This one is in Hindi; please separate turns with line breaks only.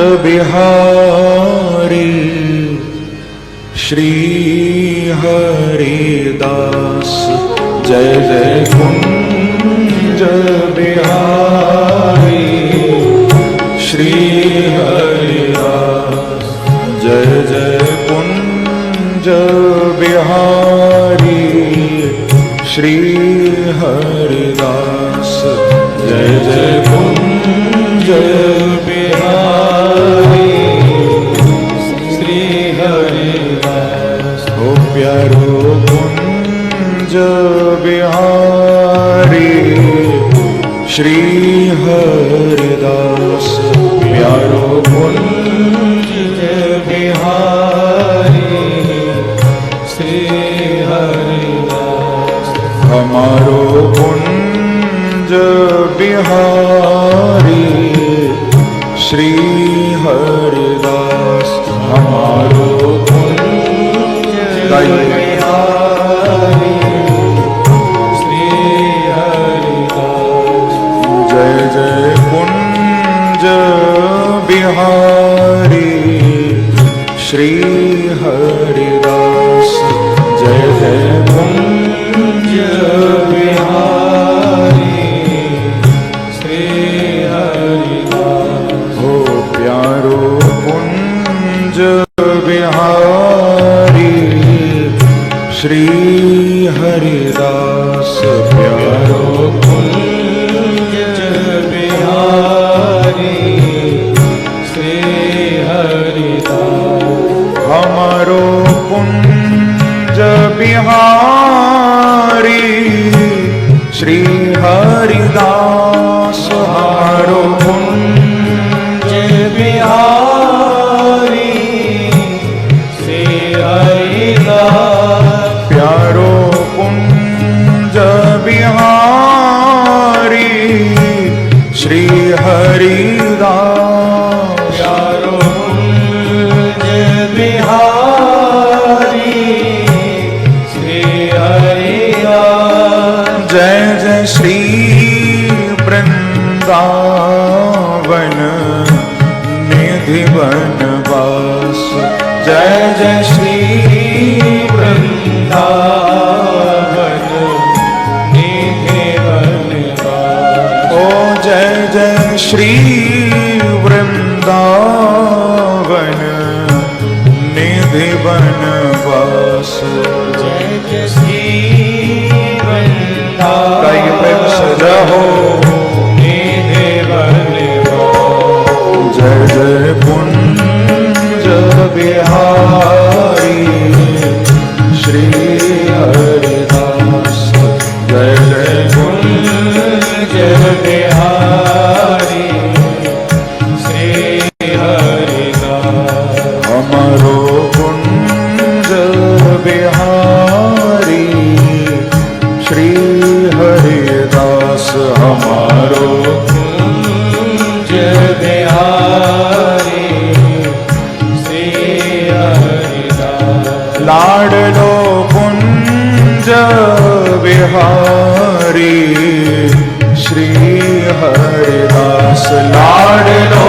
बिहारी श्री हरिदास। जय जय कुंज बिहारी श्री हरिदास। जय जय कुंज बिहारी श्री हरिदास। जय जय कुंज बिहारी श्री हरिदास। हो प्यारो कुंज बिहारी श्री हरिदास। प्यारो कुंज बिहारी श्री हरिदास। हमारो कुंज बिहारी श्री हरिदास। हमारो कुंज बिहारी श्री हरिदास। जय जय कुंज बिहारी श्री हरिदास। जय जय कुंज बिहारी श्री हरिदास। हो प्यारो कुंज बिहारी श्री हरिदास। प्यारो कुंज बिहारी श्री हरिदास। हमारो कुंज बिहारी श्री हरिदास। हमारो कुंज बिहारी श्री हरिदास। प्यारो कुंज बिहारी श्री हरिदास। प्यारो कुंज बिहारी श्री हरिदास। जय जय श्री वृंदावन निधि वनवास। जय जय श्री वृंदावन निधि वनवास। ओ जय जय श्री वृंदावन निधि वनवास। जय जय श्री वृंदावन प्रेम सजहो निधि वनवास। जय जय कुंज बिहारी श्री हरिदास। जय जय कुंज बिहारी श्री हरिदास। हमारो कुंज बिहारी श्री हरिदास। हमारो कुंज बिहारी श्री हरिदास। लाडलो कुंज बिहारी श्री हरिदास। लाडलो